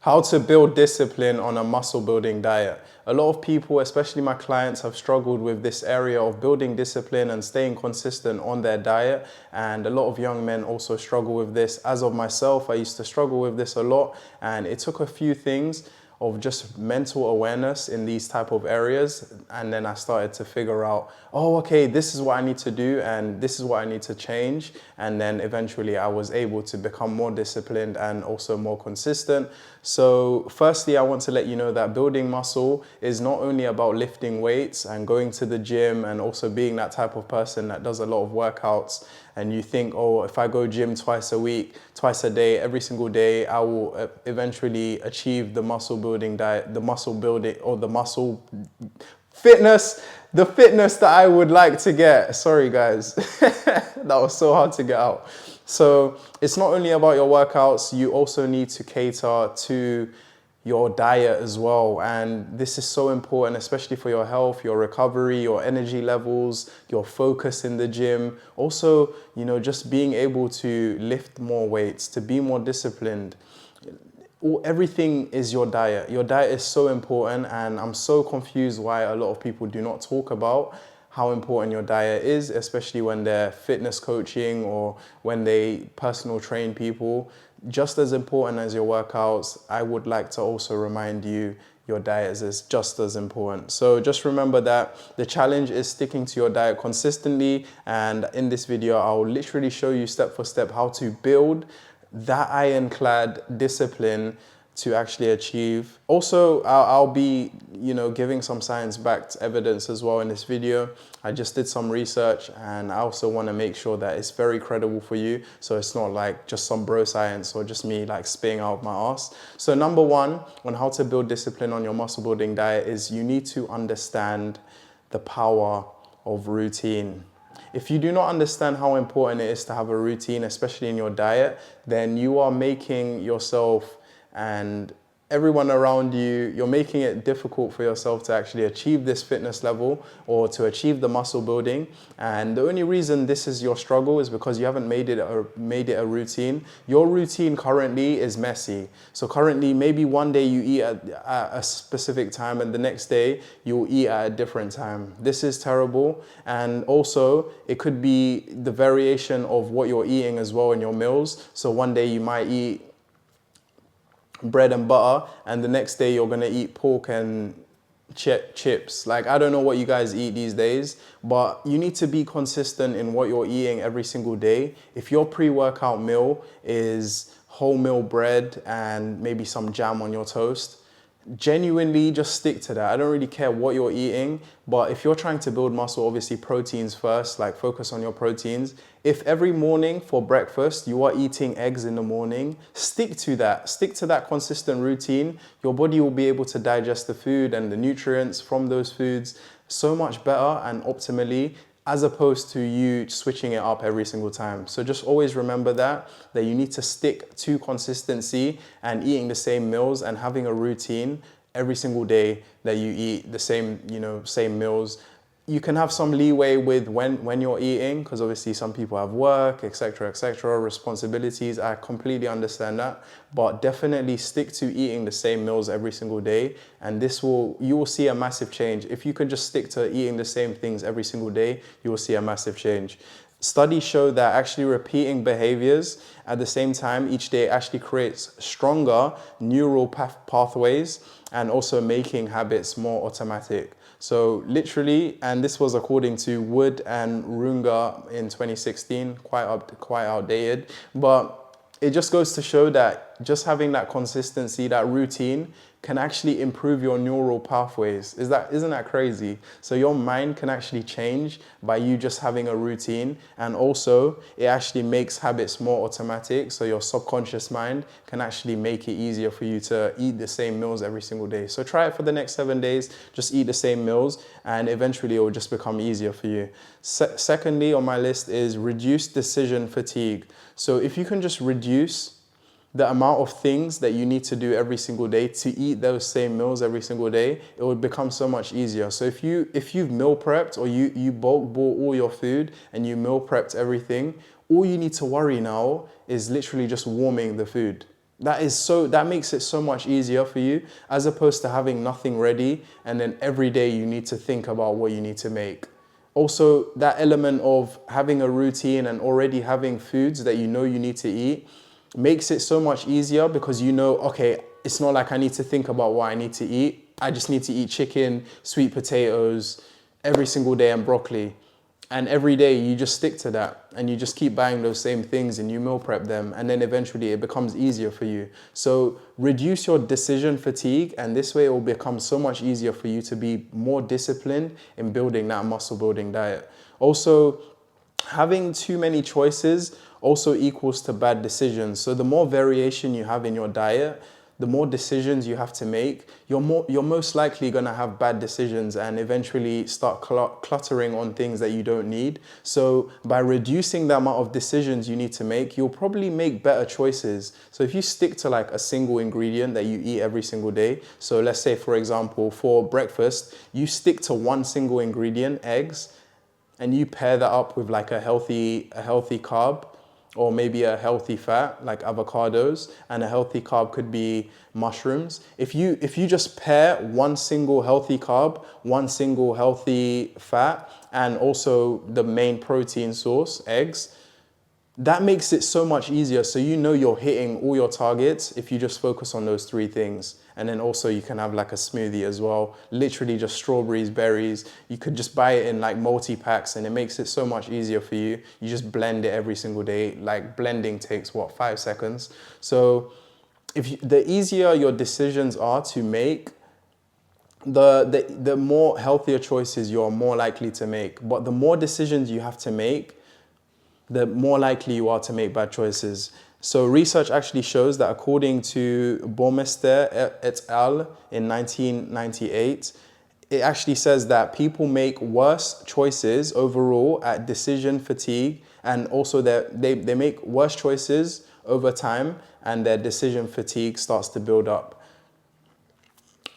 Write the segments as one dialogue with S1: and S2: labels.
S1: How to build discipline on a muscle building diet. A lot of people, especially my clients, have struggled with this area of building discipline and staying consistent on their diet. And a lot of young men also struggle with this. As of myself, I used to struggle with this a lot. And it took a few things of just mental awareness in these type of areas, and then I started to figure out, oh, okay, this is what I need to do and this is what I need to change. And then eventually I was able to become more disciplined and also more consistent. So firstly, I want to let you know that building muscle is not only about lifting weights and going to the gym and also being that type of person that does a lot of workouts, and you think, oh, if I go gym twice a week, twice a day, every single day, I will eventually achieve the muscle building diet, the muscle building, or the muscle fitness, the fitness that I would like to get. Sorry, guys. That was so hard to get out. So it's not only about your workouts, you also need to cater to your diet as well. And this is so important, especially for your health, your recovery, your energy levels, your focus in the gym. Also, just being able to lift more weights, to be more disciplined. Everything is your diet. Your diet is so important, and I'm so confused why a lot of people do not talk about how important your diet is, especially when they're fitness coaching or when they personal train people. Just as important as your workouts, I would like to also remind you your diet is just as important. So just remember that the challenge is sticking to your diet consistently. And in this video, I'll literally show you step for step how to build that ironclad discipline to actually achieve. Also, I'll be, giving some science-backed evidence as well in this video. I just did some research, and I also want to make sure that it's very credible for you. So it's not like just some bro science or just me like spitting out my ass. So number one on how to build discipline on your muscle building diet is you need to understand the power of routine. If you do not understand how important it is to have a routine, especially in your diet, then you are making yourself and everyone around you, you're making it difficult for yourself to actually achieve this fitness level or to achieve the muscle building. And the only reason this is your struggle is because you haven't made it a routine. Your routine currently is messy. So currently, maybe one day you eat at a specific time and the next day you'll eat at a different time. This is terrible. And also, it could be the variation of what you're eating as well in your meals. So one day you might eat bread and butter, and the next day you're gonna eat pork and chips. Like, I don't know what you guys eat these days, but you need to be consistent in what you're eating every single day. If your pre-workout meal is wholemeal bread and maybe some jam on your toast, genuinely just stick to that. I don't really care what you're eating, but if you're trying to build muscle, obviously proteins first, like focus on your proteins. If every morning for breakfast you are eating eggs in the morning, stick to that consistent routine. Your body will be able to digest the food and the nutrients from those foods so much better and optimally, as opposed to you switching it up every single time. So just always remember that you need to stick to consistency and eating the same meals and having a routine every single day that you eat the same, same meals. You can have some leeway with when you're eating, because obviously some people have work, etc., responsibilities. I completely understand that, but definitely stick to eating the same meals every single day, and you will see a massive change. If you could just stick to eating the same things every single day, you will see a massive change. Studies show that actually repeating behaviors at the same time each day actually creates stronger neural pathways and also making habits more automatic. So literally, and this was according to Wood and Runga in 2016, quite outdated, but it just goes to show that just having that consistency, that routine, can actually improve your neural pathways. Isn't that crazy? So your mind can actually change by you just having a routine, and also it actually makes habits more automatic. So your subconscious mind can actually make it easier for you to eat the same meals every single day. So try it for the next 7 days, just eat the same meals, and eventually it will just become easier for you. Secondly on my list is reduce decision fatigue. So if you can just reduce the amount of things that you need to do every single day to eat those same meals every single day, it would become so much easier. So if you've meal prepped or you bulk bought all your food and you meal prepped everything, all you need to worry now is literally just warming the food. that makes it so much easier for you, as opposed to having nothing ready and then every day you need to think about what you need to make. Also, that element of having a routine and already having foods that you know you need to eat makes it so much easier, because you know, okay, it's not like I need to think about what I need to eat. I just need to eat chicken, sweet potatoes every single day and broccoli. And every day you just stick to that and you just keep buying those same things and you meal prep them, and then eventually it becomes easier for you. So reduce your decision fatigue, and this way it will become so much easier for you to be more disciplined in building that muscle building diet. Also, having too many choices also equals to bad decisions. So the more variation you have in your diet, the more decisions you have to make, you're most likely going to have bad decisions and eventually start cluttering on things that you don't need. So by reducing the amount of decisions you need to make, you'll probably make better choices. So if you stick to like a single ingredient that you eat every single day, so let's say for example, for breakfast, you stick to one single ingredient, eggs, and you pair that up with like a healthy carb, or maybe a healthy fat like avocados, and a healthy carb could be mushrooms. If you just pair one single healthy carb, one single healthy fat, and also the main protein source, eggs, that makes it so much easier. So you know you're hitting all your targets if you just focus on those three things. And then also you can have like a smoothie as well, literally just strawberries, berries. You could just buy it in like multi-packs, and it makes it so much easier for you. You just blend it every single day. Like blending takes what, 5 seconds? So the easier your decisions are to make, the more healthier choices you're more likely to make. But the more decisions you have to make, the more likely you are to make bad choices. So research actually shows that according to Baumeister et al. In 1998, it actually says that people make worse choices overall at decision fatigue, and also that they make worse choices over time, and their decision fatigue starts to build up.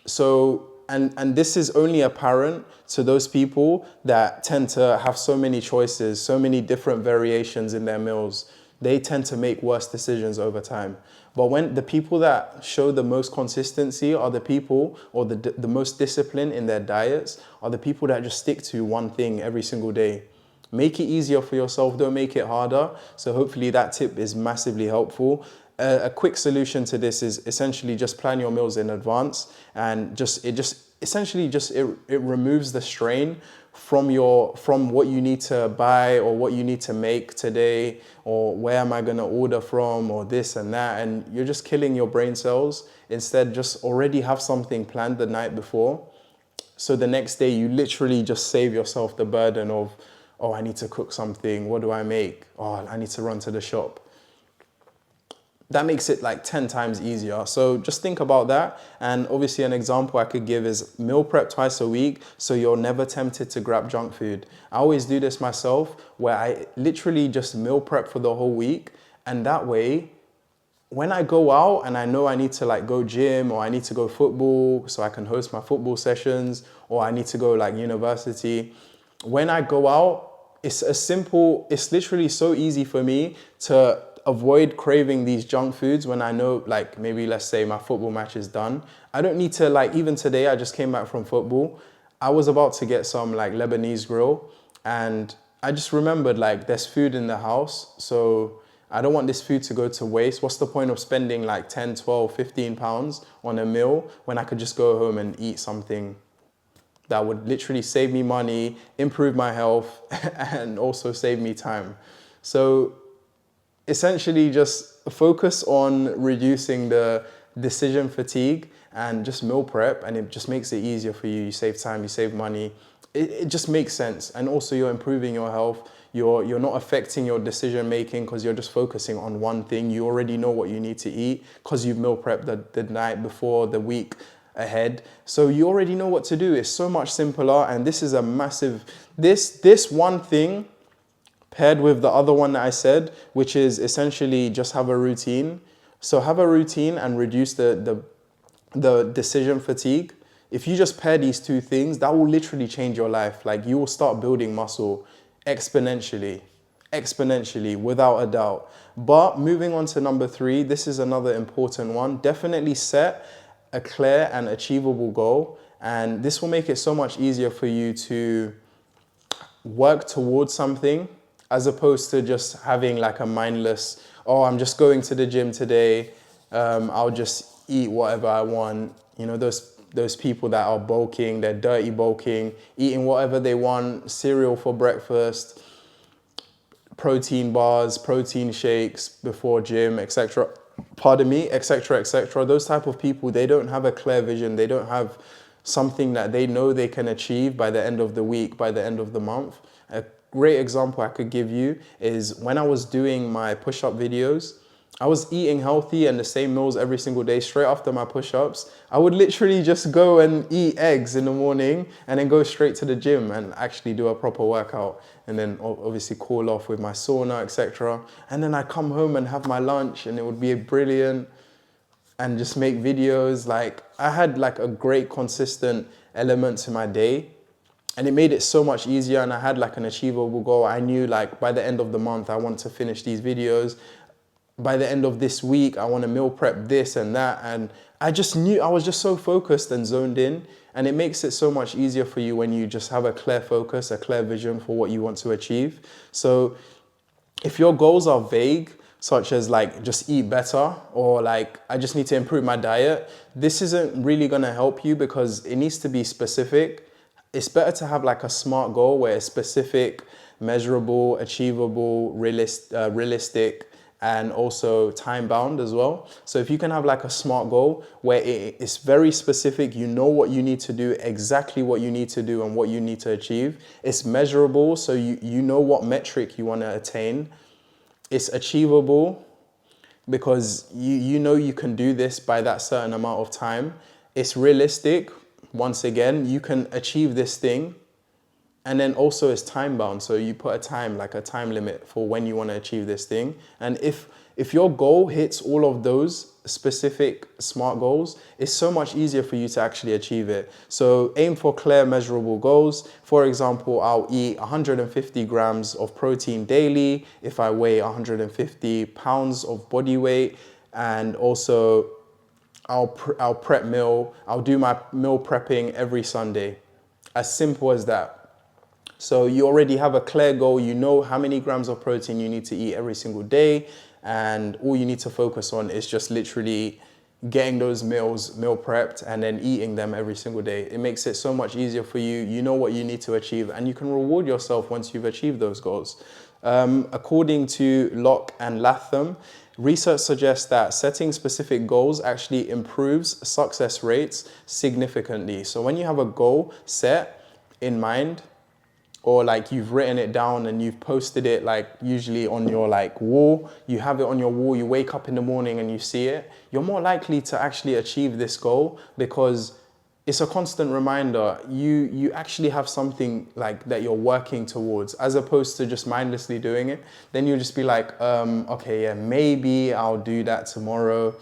S1: So, and this is only apparent to those people that tend to have so many choices, so many different variations in their meals. They tend to make worse decisions over time. But when the people that show the most consistency are the people, or the most discipline in their diets, are the people that just stick to one thing every single day. Make it easier for yourself, don't make it harder. So hopefully that tip is massively helpful. A quick solution to this is essentially just plan your meals in advance, and it removes the strain from what you need to buy or what you need to make today, or where am I going to order from, or this and that, and you're just killing your brain cells. Instead, just already have something planned the night before, so the next day you literally just save yourself the burden of, oh, I need to cook something, what do I make? Oh, I need to run to the shop. That makes it like 10 times easier. So just think about that. And obviously an example I could give is meal prep twice a week, so you're never tempted to grab junk food. I always do this myself, where I literally just meal prep for the whole week. And that way, when I go out and I know I need to like go gym, or I need to go football so I can host my football sessions, or I need to go like university, when I go out, it's literally so easy for me to avoid craving these junk foods when I know, like, maybe let's say my football match is done. I don't need to, like, even today I just came back from football. I was about to get some like Lebanese grill, and I just remembered like there's food in the house, so I don't want this food to go to waste. What's the point of spending like 10, 12, 15 pounds on a meal when I could just go home and eat something that would literally save me money, improve my health, and also save me time. So essentially just focus on reducing the decision fatigue and just meal prep, and it just makes it easier for you. You save time, you save money. It just makes sense. And also you're improving your health. You're not affecting your decision making because you're just focusing on one thing. You already know what you need to eat because you've meal prepped the night before, the week ahead. So you already know what to do. It's so much simpler, and this is a massive, this one thing paired with the other one that I said, which is essentially just have a routine. So have a routine and reduce the decision fatigue. If you just pair these two things, that will literally change your life. Like, you will start building muscle exponentially. exponentially, without a doubt. But moving on to number 3, this is another important one. Definitely set a clear and achievable goal, and this will make it so much easier for you to work towards something, as opposed to just having like a mindless, oh, I'm just going to the gym today, I'll just eat whatever I want. You know, those people that are bulking, they're dirty bulking, eating whatever they want, cereal for breakfast, protein bars, protein shakes before gym, etc. Pardon me, etc., etc. Those type of people, they don't have a clear vision. They don't have something that they know they can achieve by the end of the week, by the end of the month. A great example I could give you is when I was doing my push-up videos, I was eating healthy and the same meals every single day. Straight after my push-ups, I would literally just go and eat eggs in the morning and then go straight to the gym and actually do a proper workout, and then obviously cool off with my sauna, etc. And then I come home and have my lunch, and it would be brilliant, and just make videos. Like, I had like a great consistent element to my day, and it made it so much easier, and I had like an achievable goal. I knew like by the end of the month, I want to finish these videos. By the end of this week, I want to meal prep this and that. And I just knew, I was just so focused and zoned in. And it makes it so much easier for you when you just have a clear focus, a clear vision for what you want to achieve. So if your goals are vague, such as like just eat better, or like I just need to improve my diet, this isn't really going to help you, because it needs to be specific. It's better to have like a SMART goal where it's specific, measurable, achievable, realistic, and also time bound as well. So if you can have like a SMART goal where it's very specific, you know what you need to do, exactly what you need to do and what you need to achieve. It's measurable, so you know what metric you want to attain. It's achievable because you know you can do this by that certain amount of time. It's realistic. Once again, you can achieve this thing. And then also it's time bound. So you put a time, like a time limit for when you want to achieve this thing. And if your goal hits all of those specific SMART goals, it's so much easier for you to actually achieve it. So aim for clear, measurable goals. For example, I'll eat 150 grams of protein daily if I weigh 150 pounds of body weight. And also I'll prep meal. I'll do my meal prepping every Sunday. As simple as that. So you already have a clear goal. You know how many grams of protein you need to eat every single day. And all you need to focus on is just literally getting those meals meal prepped and then eating them every single day. It makes it so much easier for you. You know what you need to achieve, and you can reward yourself once you've achieved those goals. According to Locke and Latham, research suggests that setting specific goals actually improves success rates significantly. So when you have a goal set in mind, or like you've written it down and you've posted it, like usually on your like wall, you have it on your wall, you wake up in the morning and you see it, you're more likely to actually achieve this goal, because it's a constant reminder. You actually have something like that you're working towards, as opposed to just mindlessly doing it. Then you'll just be like, okay, yeah, maybe I'll do that tomorrow.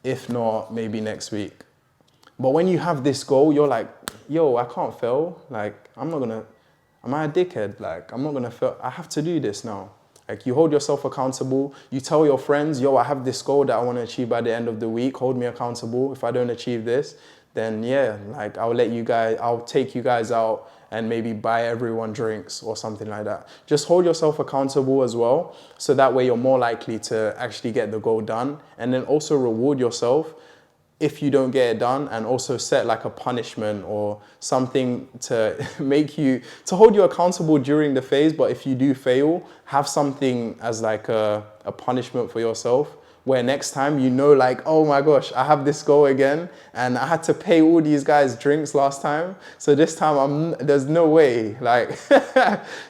S1: If not, maybe next week. But when you have this goal, you're like, yo, I can't fail. Like, am I a dickhead? Like, I'm not gonna fail. I have to do this now. Like, you hold yourself accountable. You tell your friends, yo, I have this goal that I want to achieve by the end of the week. Hold me accountable. If I don't achieve this, then yeah, like I'll take you guys out and maybe buy everyone drinks or something like that. Just hold yourself accountable as well. So that way you're more likely to actually get the goal done. And then also reward yourself if you don't get it done, and also set like a punishment or something to to hold you accountable during the phase. But if you do fail, have something as like a punishment for yourself, where next time you know, like, oh my gosh, I have this goal again and I had to pay all these guys drinks last time. So this time there's no way, like,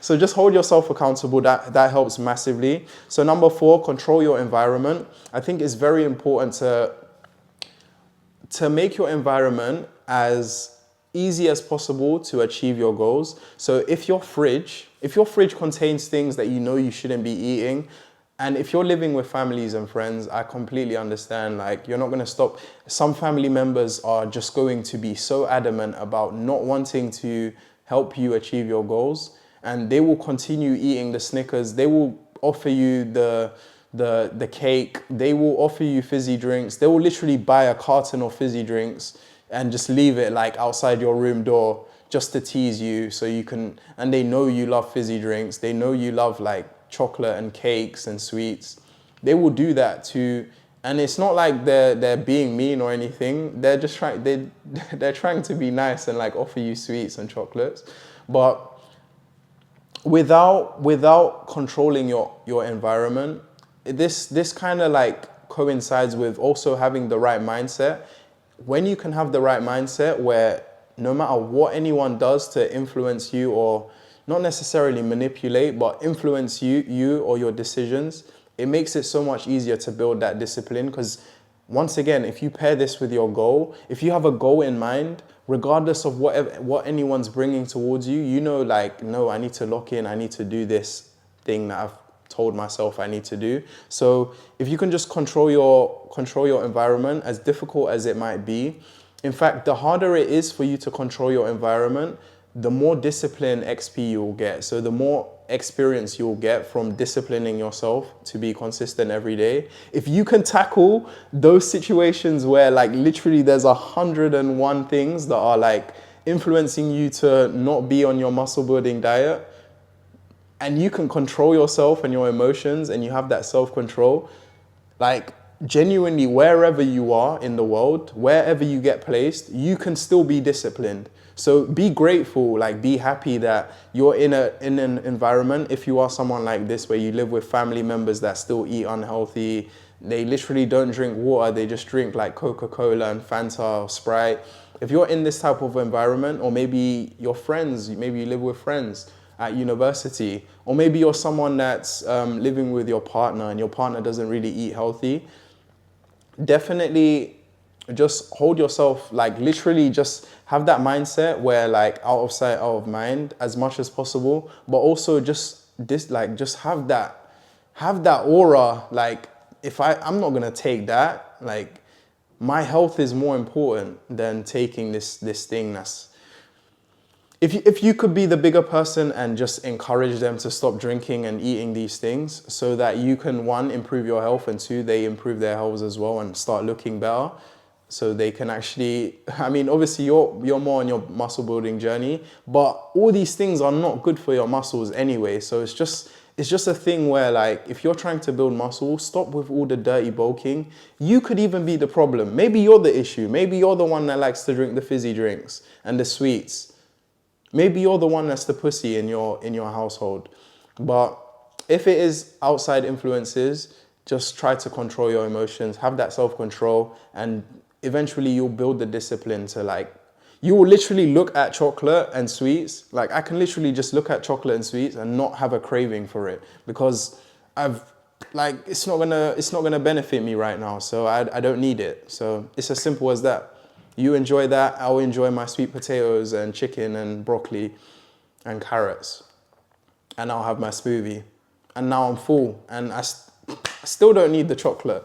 S1: so just hold yourself accountable. That helps massively. So number 4, control your environment. I think it's very important to make your environment as easy as possible to achieve your goals. So if your fridge contains things that you know you shouldn't be eating, and if you're living with families and friends, I completely understand, like, you're not going to stop. Some family members are just going to be so adamant about not wanting to help you achieve your goals. and they will continue eating the Snickers. They will offer you the cake. They will offer you fizzy drinks. They will literally buy a carton of fizzy drinks and just leave it like outside your room door just to tease you, so you can, and they know you love fizzy drinks. They know you love like chocolate and cakes and sweets. They will do that to, and it's not like they're being mean or anything. They're just they're trying to be nice and like offer you sweets and chocolates, but without controlling your environment. This kind of like coincides with also having the right mindset. When you can have the right mindset where no matter what anyone does to influence you, or not necessarily manipulate, but influence you or your decisions, it makes it so much easier to build that discipline. Because once again, if you pair this with your goal, if you have a goal in mind, regardless of what anyone's bringing towards you, you know, like, no, I need to lock in, I need to do this thing that I've told myself I need to do. So if you can just control your environment, as difficult as it might be. In fact, the harder it is for you to control your environment, the more discipline XP you'll get. So the more experience you'll get from disciplining yourself to be consistent every day. If you can tackle those situations where like literally there's 101 things that are like influencing you to not be on your muscle building diet, and you can control yourself and your emotions, and you have that self-control, like genuinely wherever you are in the world, wherever you get placed, you can still be disciplined. So be grateful, like be happy that you're in an environment, if you are someone like this, where you live with family members that still eat unhealthy. They literally don't drink water, they just drink like Coca-Cola and Fanta or Sprite. If you're in this type of environment, or maybe your friends, maybe you live with friends at university, or maybe you're someone that's living with your partner and your partner doesn't really eat healthy, definitely just hold yourself, like literally just have that mindset where like out of sight, out of mind as much as possible, but also just have that aura, like I'm not gonna take that, like my health is more important than taking this thing that's. If you could be the bigger person and just encourage them to stop drinking and eating these things, so that you can, one, improve your health, and two, they improve their health as well and start looking better, so they can actually, I mean, obviously you're more on your muscle building journey, but all these things are not good for your muscles anyway. So it's just a thing where like, if you're trying to build muscle, stop with all the dirty bulking. You could even be the problem. Maybe you're the issue. Maybe you're the one that likes to drink the fizzy drinks and the sweets. Maybe you're the one that's the pussy in your household. But if it is outside influences, just try to control your emotions, have that self-control, and eventually you'll build the discipline to like, you will literally look at chocolate and sweets. Like I can literally just look at chocolate and sweets and not have a craving for it, because it's not gonna benefit me right now. So I don't need it. So it's as simple as that. You enjoy that, I'll enjoy my sweet potatoes and chicken and broccoli and carrots. And I'll have my smoothie. And now I'm full, and I still don't need the chocolate.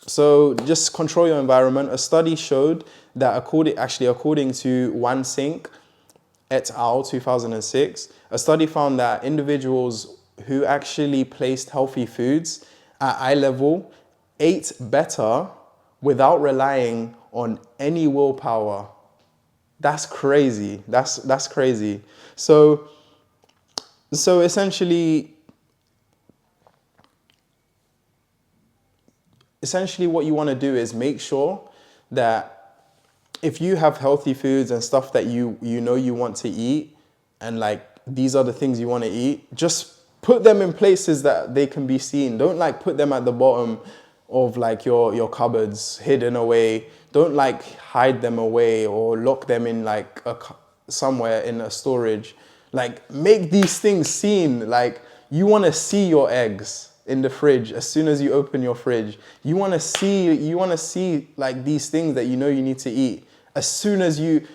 S1: So just control your environment. A study showed that according to Wansink et al. 2006, a study found that individuals who actually placed healthy foods at eye level ate better without relying on any willpower. That's crazy. That's crazy. So essentially what you want to do is make sure that if you have healthy foods and stuff that you know you want to eat, and like these are the things you want to eat, just put them in places that they can be seen. Don't like put them at the bottom of like your cupboards, hidden away. Don't like hide them away or lock them in like somewhere in a storage. Like make these things seen. Like you want to see your eggs in the fridge as soon as you open your fridge. You want to see like these things that you know you need to eat as soon as you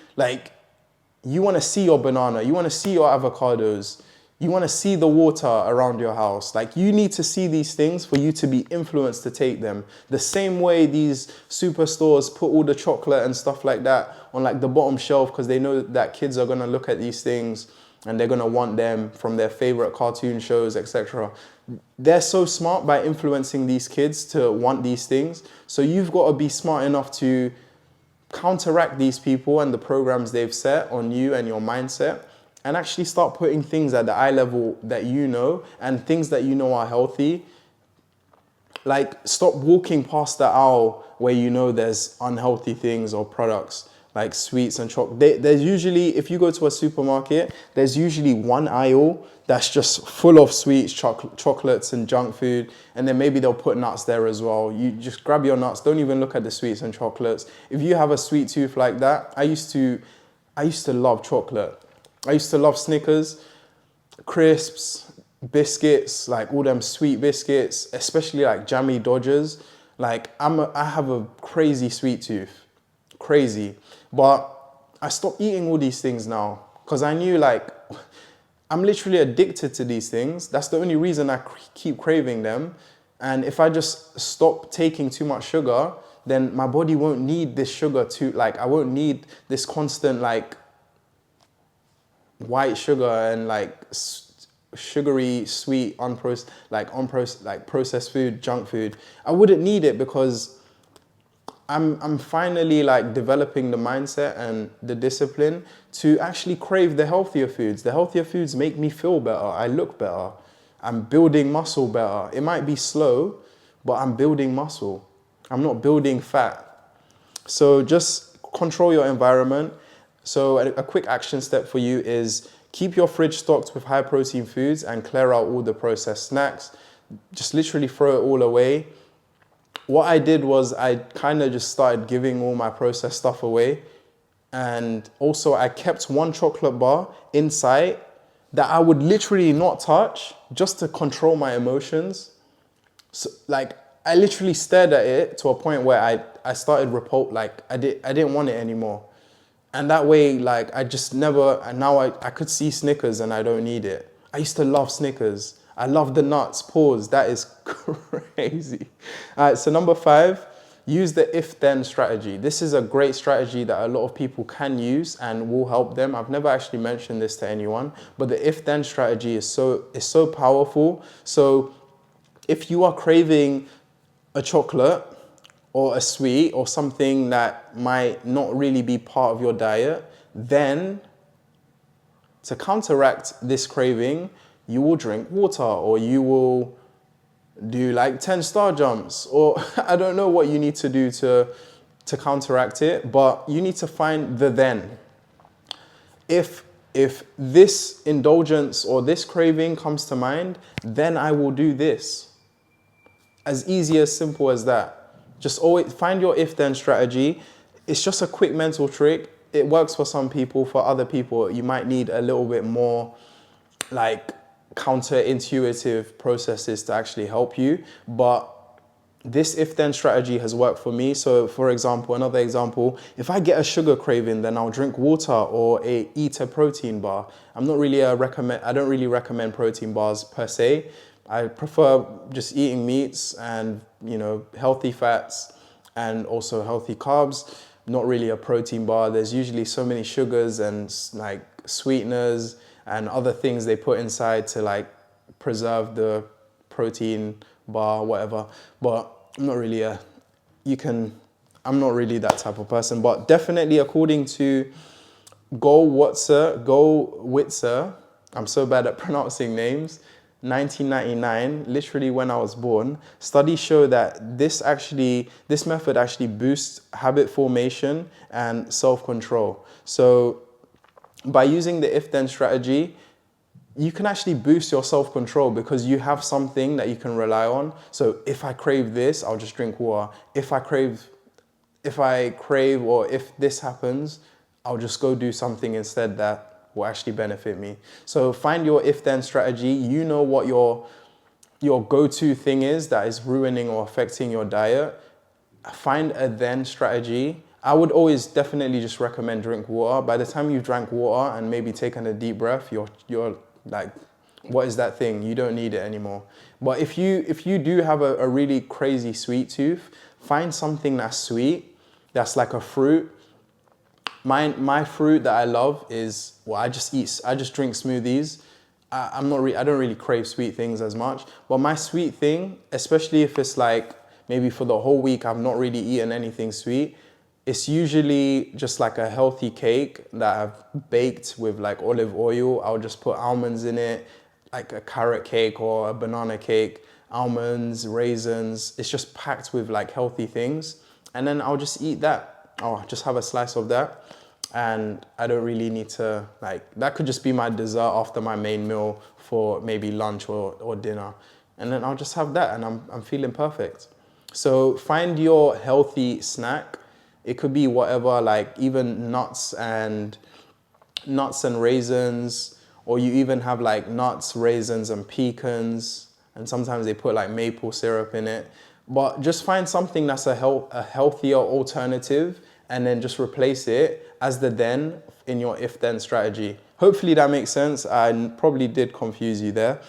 S1: want to see your banana, you want to see your avocados, you want to see the water around your house. Like you need to see these things for you to be influenced to take them. The same way these superstores put all the chocolate and stuff like that on like the bottom shelf, because they know that kids are going to look at these things and they're gonna want them from their favorite cartoon shows, etc. They're so smart by influencing these kids to want these things. So you've got to be smart enough to counteract these people and the programs they've set on you and your mindset, and actually start putting things at the eye level that you know, and things that you know are healthy. Like, stop walking past the aisle where you know there's unhealthy things or products like sweets and chocolate. There's usually, if you go to a supermarket, there's usually one aisle that's just full of sweets, chocolates and junk food, and then maybe they'll put nuts there as well. You just grab your nuts, don't even look at the sweets and chocolates. If you have a sweet tooth like that, I used to love chocolate. I used to love Snickers, crisps, biscuits, like all them sweet biscuits, especially like Jammy Dodgers. Like I have a crazy sweet tooth, crazy. But I stopped eating all these things now because I knew, like, I'm literally addicted to these things. That's the only reason I keep craving them. And if I just stop taking too much sugar, then my body won't need this sugar I won't need this constant, like, white sugar and like sugary, sweet, processed food, junk food. I wouldn't need it because I'm finally like developing the mindset and the discipline to actually crave the healthier foods. The healthier foods make me feel better. I look better. I'm building muscle better. It might be slow, but I'm building muscle. I'm not building fat. So just control your environment. So a quick action step for you is keep your fridge stocked with high protein foods and clear out all the processed snacks. Just literally throw it all away. What I did was I kind of just started giving all my processed stuff away. And also I kept one chocolate bar inside that I would literally not touch just to control my emotions. So, like, I literally stared at it to a point where I started I didn't want it anymore. And that way, like, I just never, and now I could see Snickers and I don't need it. I used to love Snickers. I love the nuts. Pause. That is crazy. All right, so number 5, use the if-then strategy. This is a great strategy that a lot of people can use and will help them. I've never actually mentioned this to anyone, but the if-then strategy is so powerful. So if you are craving a chocolate or a sweet or something that might not really be part of your diet, then to counteract this craving, you will drink water, or you will do like 10 star jumps, or I don't know what you need to do to counteract it, but you need to find the then. If this indulgence or this craving comes to mind, then I will do this. As easy, as simple as that. Just always find your if-then strategy. It's just a quick mental trick. It works for some people. For other people, you might need a little bit more like counterintuitive processes to actually help you. But this if-then strategy has worked for me. So for example, another example, if I get a sugar craving, then I'll drink water or eat a protein bar. I don't really recommend protein bars per se. I prefer just eating meats and, healthy fats and also healthy carbs. Not really a protein bar. There's usually so many sugars and like sweeteners and other things they put inside to like preserve the protein bar, whatever. But I'm not really that type of person. But definitely, according to Gollwitzer, I'm so bad at pronouncing names, 1999, literally when I was born, studies show that this method actually boosts habit formation and self-control. So by using the if-then strategy, you can actually boost your self-control because you have something that you can rely on. So if I crave this, I'll just drink water. If I crave or if this happens, I'll just go do something instead that will actually benefit me. So find your if-then strategy. You know what your go-to thing is that is ruining or affecting your diet. Find a then strategy. I would always definitely just recommend drink water. By the time you've drank water and maybe taken a deep breath, you're like, what is that thing? You don't need it anymore. But if you do have a really crazy sweet tooth, find something that's sweet, that's like a fruit, My fruit that I love is, well, I just drink smoothies. I don't really crave sweet things as much. But my sweet thing, especially if it's like maybe for the whole week I've not really eaten anything sweet, it's usually just like a healthy cake that I've baked with like olive oil. I'll just put almonds in it, like a carrot cake or a banana cake, almonds, raisins. It's just packed with like healthy things. And then I'll just eat that. I'll just have a slice of that. And I don't really need to, like, that could just be my dessert after my main meal for maybe lunch or dinner. And then I'll just have that and I'm feeling perfect. So find your healthy snack. It could be whatever, like even nuts and raisins, or you even have like nuts, raisins and pecans. And sometimes they put like maple syrup in it. But just find something that's a healthier alternative and then just replace it as the then in your if-then strategy. Hopefully that makes sense. I probably did confuse you there.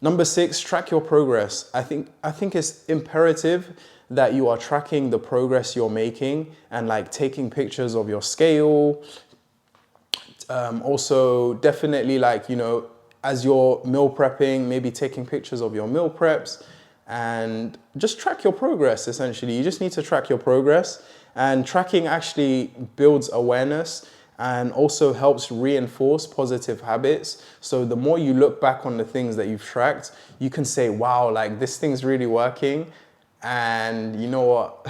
S1: Number 6, track your progress. I think it's imperative that you are tracking the progress you're making and like taking pictures of your scale. Also definitely like, you know, as you're meal prepping, maybe taking pictures of your meal preps and just track your progress essentially. You just need to track your progress, and tracking actually builds awareness and also helps reinforce positive habits. So the more you look back on the things that you've tracked, you can say, wow, like this thing's really working. And you know what?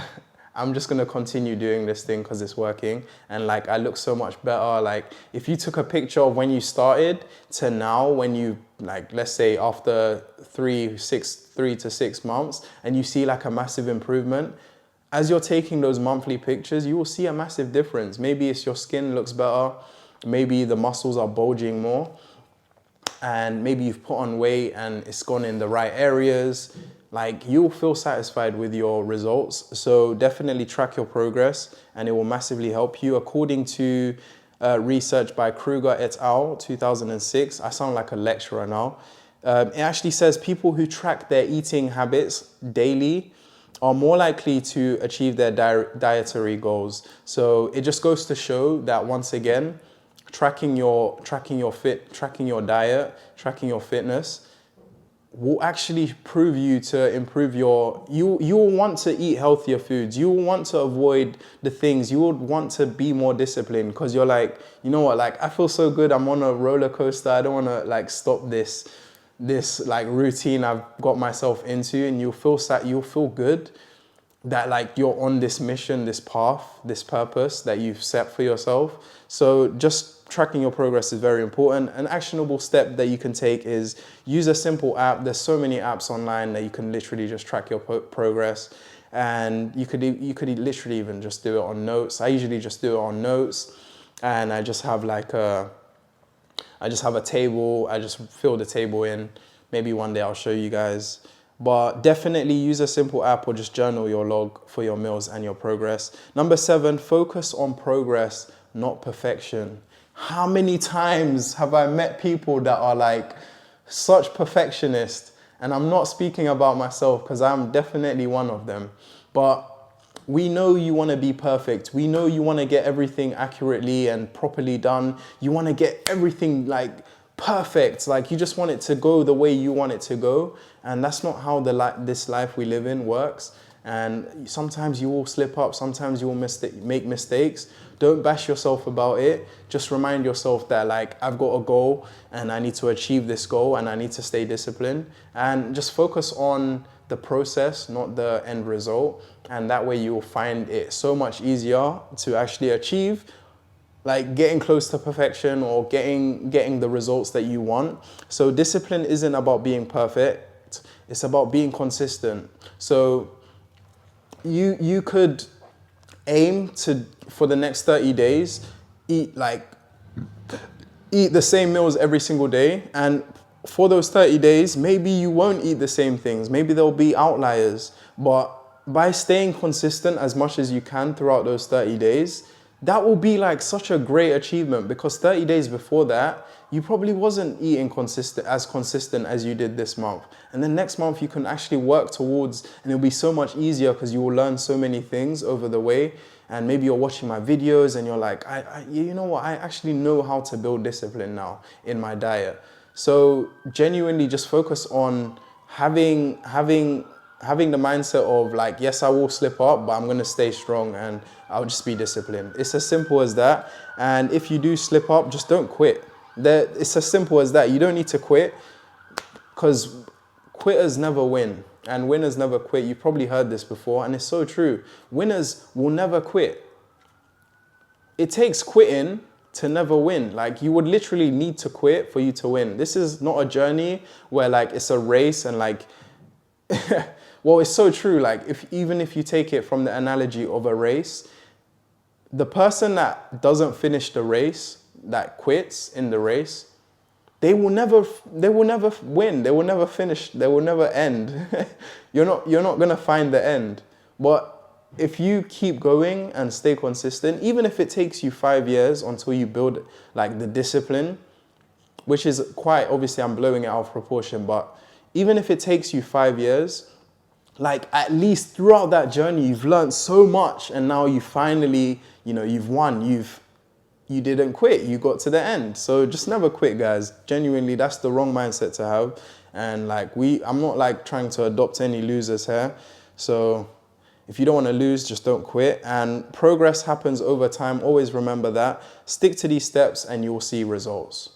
S1: I'm just gonna continue doing this thing because it's working. And like, I look so much better. Like if you took a picture of when you started to now, when you like, let's say after 3 to 6 months, and you see like a massive improvement, as you're taking those monthly pictures, you will see a massive difference. Maybe it's your skin looks better. Maybe the muscles are bulging more. And maybe you've put on weight and it's gone in the right areas. Like you'll feel satisfied with your results. So definitely track your progress and it will massively help you. According to research by Kruger et al. 2006, I sound like a lecturer now. It actually says people who track their eating habits daily are more likely to achieve their dietary goals. So it just goes to show that once again, tracking your diet, tracking your fitness will actually prove you to improve you will want to eat healthier foods. You will want to avoid the things. You would want to be more disciplined because you're like, you know what, like I feel so good. I'm on a roller coaster. I don't want to like stop this like routine I've got myself into, and you'll feel good that like you're on this mission, this path, this purpose that you've set for yourself. So just tracking your progress is very important. An actionable step that you can take is use a simple app. There's so many apps online that you can literally just track your progress, and you could literally even just do it on Notes. I usually just do it on Notes, and I just have a table. I just fill the table in. Maybe one day I'll show you guys. But definitely use a simple app or just journal your log for your meals and your progress. Number 7, focus on progress, not perfection. How many times have I met people that are like such perfectionists? And I'm not speaking about myself because I'm definitely one of them. But we know you want to be perfect. We know you want to get everything accurately and properly done. You want to get everything like perfect. Like you just want it to go the way you want it to go. And that's not how this life we live in works. And sometimes you will slip up. Sometimes you will make mistakes. Don't bash yourself about it. Just remind yourself that like I've got a goal and I need to achieve this goal and I need to stay disciplined, and just focus on the process, not the end result. And that way you will find it so much easier to actually achieve like getting close to perfection or getting the results that you want. So discipline isn't about being perfect. It's about being consistent. So you could aim to, for the next 30 days, eat the same meals every single day. And for those 30 days, maybe you won't eat the same things. Maybe there'll be outliers. But by staying consistent as much as you can throughout those 30 days, that will be like such a great achievement, because 30 days before that, you probably wasn't eating as consistent as you did this month. And then next month you can actually work towards, and it'll be so much easier because you will learn so many things over the way. and maybe you're watching my videos and you're like, you know what, I actually know how to build discipline now in my diet. So genuinely just focus on having the mindset of like, yes, I will slip up, but I'm gonna stay strong and I'll just be disciplined. It's as simple as that. And if you do slip up, just don't quit. It's as simple as that. You don't need to quit, because quitters never win and winners never quit. You've probably heard this before, and it's so true. Winners will never quit. It takes quitting to never win. Like, you would literally need to quit for you to win. This is not a journey where like it's a race and like, well, it's so true. Like, even if you take it from the analogy of a race, the person that doesn't finish the race, that quits in the race, they will never win. They will never finish. They will never end. You're not gonna find the end. But if you keep going and stay consistent, even if it takes you 5 years until you build like the discipline, which is quite, obviously I'm blowing it out of proportion, but even if it takes you 5 years, like at least throughout that journey, you've learned so much, and now you finally, you've won. You didn't quit. You got to the end. So just never quit, guys. Genuinely, that's the wrong mindset to have. And like I'm not like trying to adopt any losers here. So if you don't want to lose, just don't quit. And progress happens over time. Always remember that. Stick to these steps and you will see results.